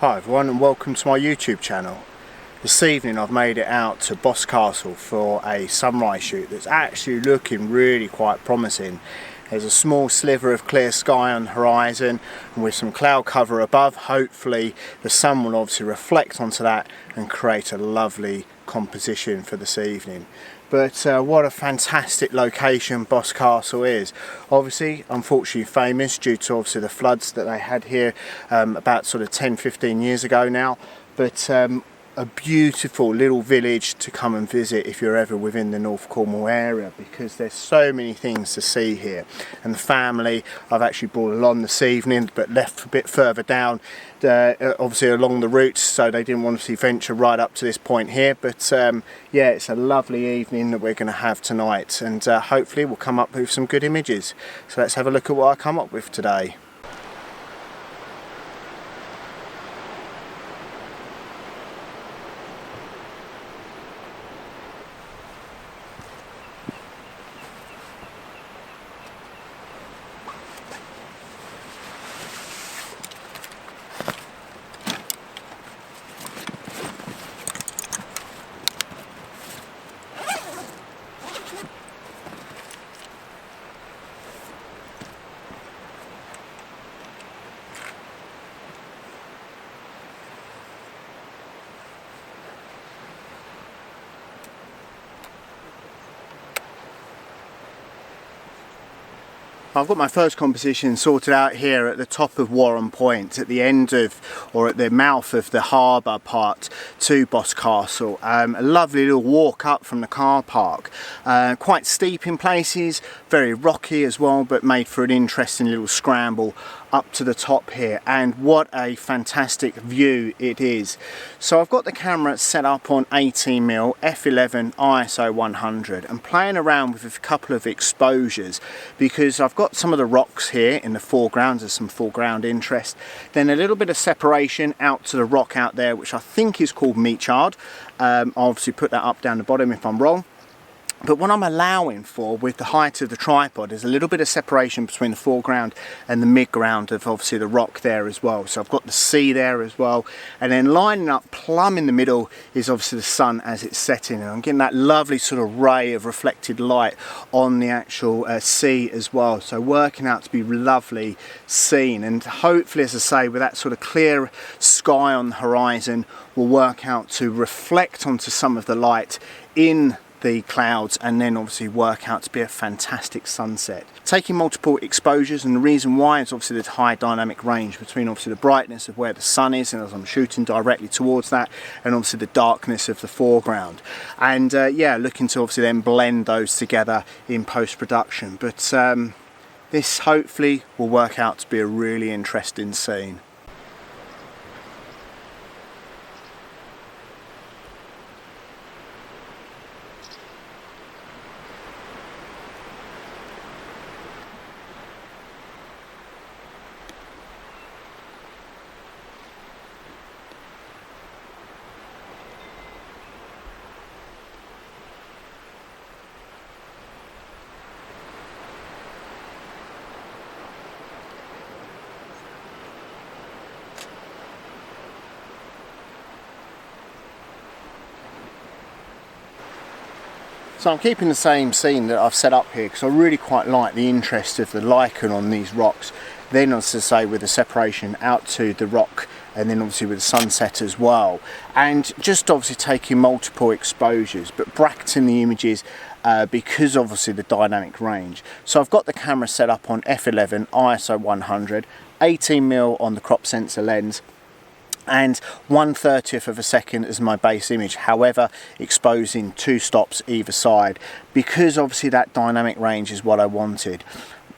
Hi everyone and welcome to my YouTube channel. This evening I've made it out to Boscastle for a sunrise shoot that's actually looking really quite promising. There's a small sliver of clear sky on the horizon and with some cloud cover above. Hopefully the sun will obviously reflect onto that and create a lovely composition for this evening. But what a fantastic location Boscastle is. Obviously, unfortunately famous due to obviously the floods that they had here about sort of 10-15 years ago now. But a beautiful little village to come and visit if you're ever within the North Cornwall area, because there's so many things to see here. And the family I've actually brought along this evening, but left a bit further down obviously along the route, so they didn't want to venture right up to this point here. But yeah, it's a lovely evening that we're going to have tonight, and hopefully we'll come up with some good images. So let's have a look at what I come up with today. I've got my first composition sorted out here at the top of Warren Point, at the end of, or at the mouth of the harbour part to Boscastle. A lovely little walk up from the car park. Quite steep in places, very rocky as well, but made for an interesting little scramble up to the top here. And what a fantastic view it is. So I've got the camera set up on 18mm f11 ISO 100 and playing around with a couple of exposures, because I've got some of the rocks here in the foreground. There's some foreground interest, then a little bit of separation out to the rock out there, which I think is called Meachard. I'll obviously put that up down the bottom if I'm wrong. But what I'm allowing for with the height of the tripod is a little bit of separation between the foreground and the midground of obviously the rock there as well. So I've got the sea there as well, and then lining up plumb in the middle is obviously the sun as it's setting, and I'm getting that lovely sort of ray of reflected light on the actual sea as well. So working out to be lovely scene, and hopefully, as I say, with that sort of clear sky on the horizon, will work out to reflect onto some of the light in the clouds, and then obviously work out to be a fantastic sunset. Taking multiple exposures, and the reason why is obviously the high dynamic range between obviously the brightness of where the sun is, and as I'm shooting directly towards that, and obviously the darkness of the foreground. And yeah, looking to obviously then blend those together in post-production. But this hopefully will work out to be a really interesting scene. So I'm keeping the same scene that I've set up here because I really quite like the interest of the lichen on these rocks. Then, as I say, with the separation out to the rock, and then obviously with the sunset as well. And just obviously taking multiple exposures, but bracketing the images because obviously the dynamic range. So I've got the camera set up on f11 ISO 100, 18mm on the crop sensor lens, and 1/30th of a second as my base image, however exposing 2 stops either side, because obviously that dynamic range is what I wanted.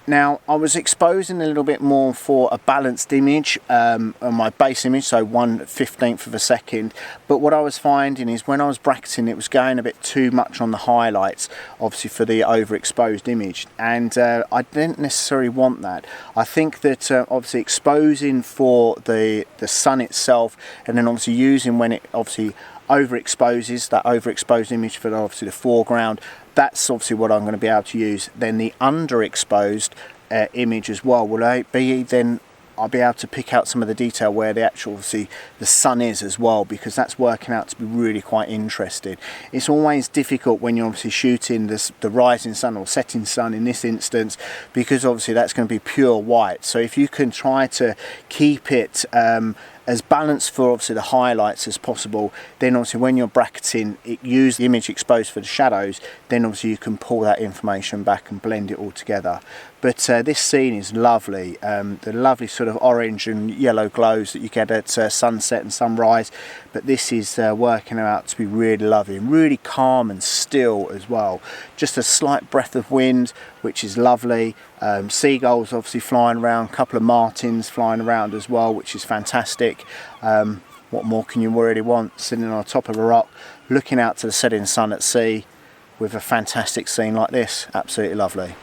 Now I was exposing a little bit more for a balanced image on my base image, so 1/15th of a second, but what I was finding is when I was bracketing it was going a bit too much on the highlights, obviously for the overexposed image, and I didn't necessarily want that. I think that obviously exposing for the sun itself, and then obviously using when it obviously overexposes, that overexposed image for obviously the foreground, that's obviously what I'm going to be able to use. Then the underexposed image as well will be then I'll be able to pick out some of the detail where the actual, obviously, the sun is as well, because that's working out to be really quite interesting. It's always difficult when you're obviously shooting the rising sun or setting sun in this instance, because obviously that's going to be pure white. So if you can try to keep it as balanced for obviously the highlights as possible, then obviously when you're bracketing it, use the image exposed for the shadows, then obviously you can pull that information back and blend it all together. But this scene is lovely, the lovely sort of orange and yellow glows that you get at sunset and sunrise, but this is working out to be really lovely and really calm and still as well. Just a slight breath of wind, which is lovely. Seagulls obviously flying around, a couple of martins flying around as well, which is fantastic. What more can you really want, sitting on top of a rock looking out to the setting sun at sea with a fantastic scene like this? Absolutely lovely.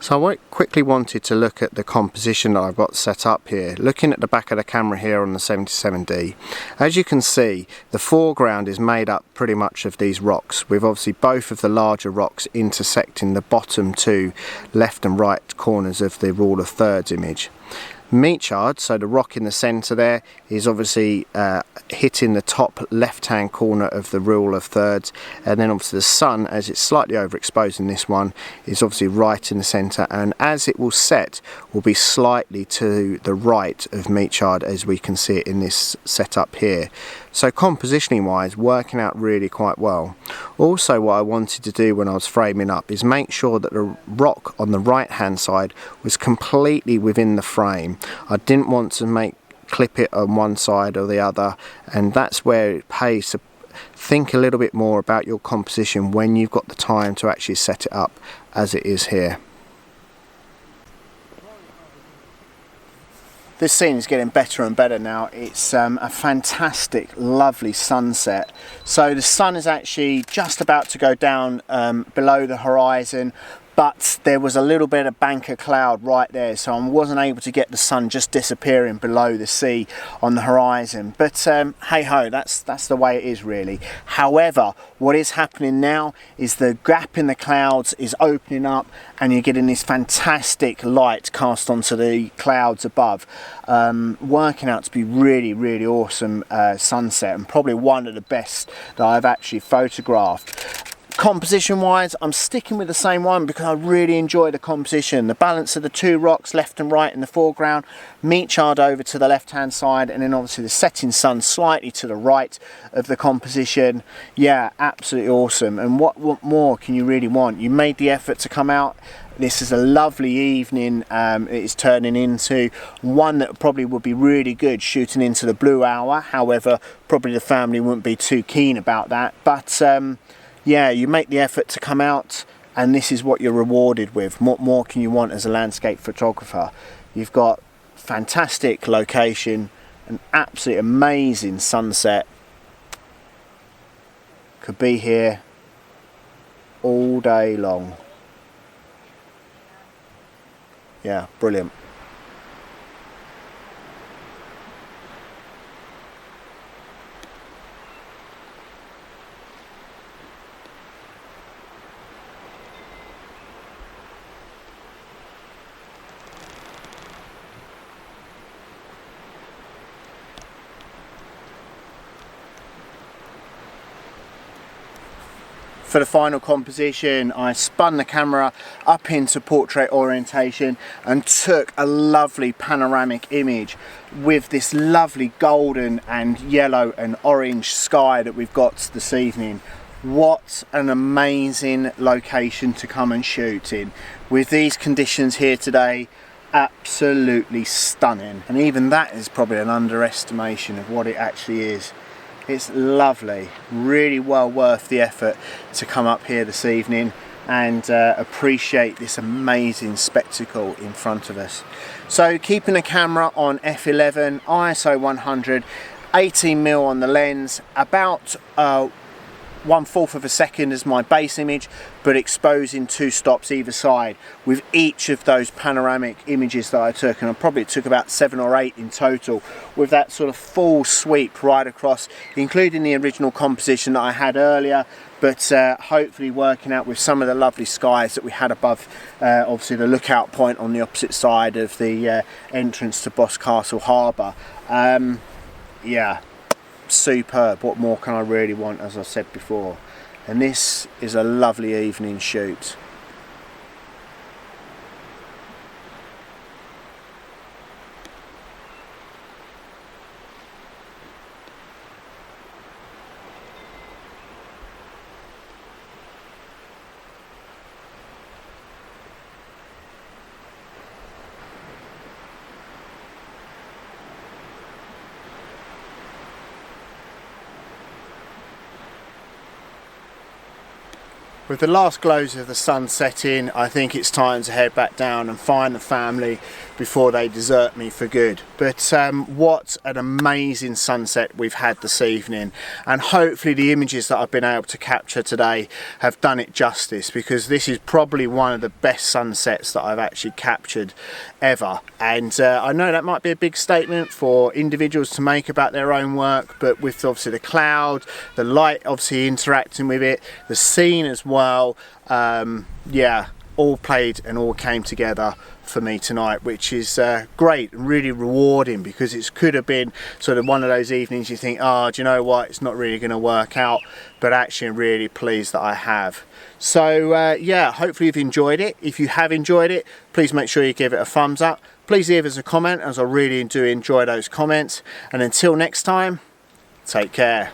So I quickly wanted to look at the composition that I've got set up here. Looking at the back of the camera here on the 77D, as you can see, the foreground is made up pretty much of these rocks, with obviously both of the larger rocks intersecting the bottom two left and right corners of the rule of thirds image. Meachard, so the rock in the centre there, is obviously hitting the top left hand corner of the rule of thirds, and then obviously the sun, as it's slightly overexposed in this one, is obviously right in the centre, and as it will set will be slightly to the right of Meachard, as we can see it in this setup here. So compositioning wise, working out really quite well. Also, what I wanted to do when I was framing up is make sure that the rock on the right hand side was completely within the frame. I didn't want to clip it on one side or the other, and that's where it pays to think a little bit more about your composition when you've got the time to actually set it up as it is here. This scene is getting better and better now. It's a fantastic, lovely sunset. So the sun is actually just about to go down below the horizon, but there was a little bit of bank of cloud right there, so I wasn't able to get the sun just disappearing below the sea on the horizon. But hey ho, that's the way it is really. However, what is happening now is the gap in the clouds is opening up, and you're getting this fantastic light cast onto the clouds above, working out to be really, really awesome sunset, and probably one of the best that I've actually photographed. Composition wise, I'm sticking with the same one because I really enjoy the composition. The balance of the two rocks left and right in the foreground, Meachard over to the left hand side, and then obviously the setting sun slightly to the right of the composition. Yeah, absolutely awesome. And what more can you really want? You made the effort to come out. This is a lovely evening. It is turning into one that probably would be really good shooting into the blue hour. However, probably the family wouldn't be too keen about that. But yeah, you make the effort to come out, and this is what you're rewarded with. What more can you want as a landscape photographer? You've got fantastic location, an absolutely amazing sunset. Could be here all day long. Yeah, brilliant. For the final composition, I spun the camera up into portrait orientation and took a lovely panoramic image with this lovely golden and yellow and orange sky that we've got this evening. What an amazing location to come and shoot in. With these conditions here today, absolutely stunning. And even that is probably an underestimation of what it actually is. It's lovely, really well worth the effort to come up here this evening and appreciate this amazing spectacle in front of us. So keeping the camera on f11, ISO 100, 18mm on the lens, about 1/4 of a second as my base image, but exposing 2 stops either side with each of those panoramic images that I took, and I probably took about 7 or 8 in total, with that sort of full sweep right across, including the original composition that I had earlier, but hopefully working out with some of the lovely skies that we had above, obviously the lookout point on the opposite side of the entrance to Boscastle Harbour. Yeah, superb. What more can I really want, as I said before? And this is a lovely evening shoot. With the last glows of the sun setting, I think it's time to head back down and find the family before they desert me for good. But what an amazing sunset we've had this evening, and hopefully the images that I've been able to capture today have done it justice, because this is probably one of the best sunsets that I've actually captured ever. And I know that might be a big statement for individuals to make about their own work, but with obviously the cloud, the light obviously interacting with it, the scene as well, yeah, all played and all came together for me tonight, which is great and really rewarding, because it could have been sort of one of those evenings you think, oh, do you know what, it's not really going to work out, but actually I'm really pleased that I have. So yeah, hopefully you've enjoyed it. If you have enjoyed it, please make sure you give it a thumbs up. Please leave us a comment, as I really do enjoy those comments. And until next time, take care.